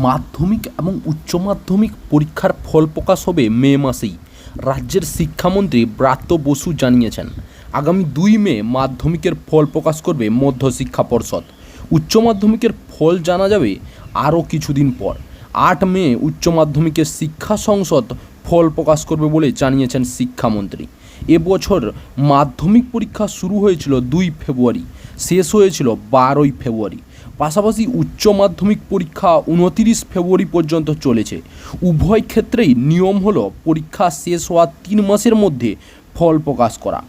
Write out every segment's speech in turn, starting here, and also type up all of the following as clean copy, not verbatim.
মাধ্যমিক এবং উচ্চ মাধ্যমিক পরীক্ষার ফল প্রকাশ হবে মে মাসেই। রাজ্যের শিক্ষামন্ত্রী ব্রাত্য বসু জানিয়েছেন, আগামী 2 মে মাধ্যমিকের ফল প্রকাশ করবে মধ্যশিক্ষা পর্ষদ। উচ্চ মাধ্যমিকের ফল জানা যাবে আরও কিছুদিন পর। 8 মে উচ্চ মাধ্যমিকের শিক্ষা সংসদ ফল প্রকাশ করবে বলে জানিয়েছেন শিক্ষামন্ত্রী। এবছর মাধ্যমিক পরীক্ষা শুরু হয়েছিল 2 ফেব্রুয়ারি, শেষ হয়েছিল 12ই ফেব্রুয়ারি। পাশাপাশি উচ্চ মাধ্যমিক পরীক্ষা 29 ফেব্রুয়ারি পর্যন্ত চলেছে। উভয় ক্ষেত্রেই নিয়ম হলো পরীক্ষা শেষ হওয়ার 3 মাসের মধ্যে ফল প্রকাশ করা।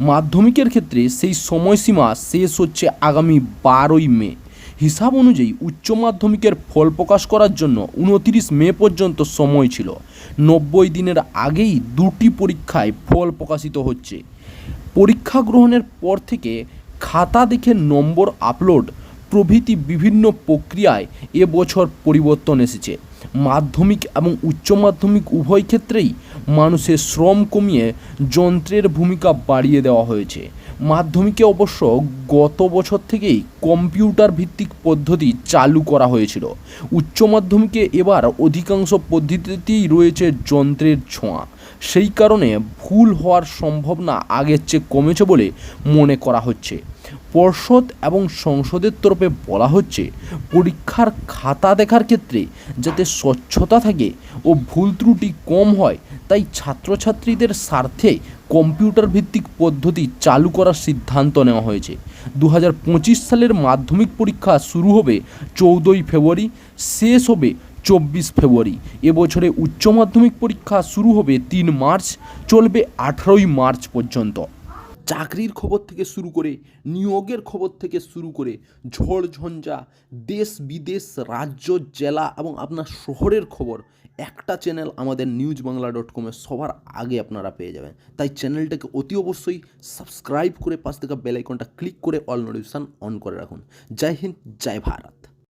মাধ্যমিকের ক্ষেত্রে সেই সময়সীমা শেষ হচ্ছে আগামী 12ই মে। হিসাব অনুযায়ী উচ্চ মাধ্যমিকের ফল প্রকাশ করার জন্য 29 মে পর্যন্ত সময় ছিল। 90 দিনের আগেই 2টি পরীক্ষায় ফল প্রকাশিত হচ্ছে। পরীক্ষা গ্রহণের পর থেকে খাতা দেখে নম্বর আপলোড প্রভৃতি বিভিন্ন প্রক্রিয়ায় এবছর পরিবর্তন এসেছে। মাধ্যমিক এবং উচ্চ মাধ্যমিক উভয় ক্ষেত্রেই মানুষের শ্রম কমিয়ে যন্ত্রের ভূমিকা বাড়িয়ে দেওয়া হয়েছে। মাধ্যমিকে অবশ্য গত বছর থেকেই কম্পিউটার ভিত্তিক পদ্ধতি চালু করা হয়েছিল। উচ্চ মাধ্যমিকে এবার অধিকাংশ পদ্ধতিতেই রয়েছে যন্ত্রের ছোঁয়া। সেই কারণে ভুল হওয়ার সম্ভাবনা আগের চেয়ে কমেছে বলে মনে করা হচ্ছে। পর্ষদ এবং সংসদের তরফে বলা হচ্ছে, পরীক্ষার খাতা দেখার ক্ষেত্রে যাতে স্বচ্ছতা থাকে ও ভুল ত্রুটি কম হয়, তাই ছাত্রছাত্রীদের স্বার্থে কম্পিউটার ভিত্তিক পদ্ধতি চালু করার সিদ্ধান্ত নেওয়া হয়েছে। 2025 সালের মাধ্যমিক পরীক্ষা শুরু হবে 14ই ফেব্রুয়ারি, শেষ হবে 24 ফেব্রুয়ারি। এবছরে উচ্চ মাধ্যমিক পরীক্ষা শুরু হবে 3 মার্চ, চলবে 18ই মার্চ পর্যন্ত। চাকরির খবর থেকে শুরু করে নিয়োগের খবর থেকে শুরু করে ঝড় ঝঞ্ঝা, দেশ বিদেশ, রাজ্য, জেলা এবং আপনার শহরের খবর একটা চ্যানেল আমাদের newsbangla.com-এ সবার আগে আপনারা পেয়ে যাবেন। তাই চ্যানেলটাকে অতি অবশ্যই সাবস্ক্রাইব করে পাশ থেকে বেল আইকনটা ক্লিক করে অল নোটিফিকেশন অন করে রাখুন। জয় হিন্দ, জয় ভারত।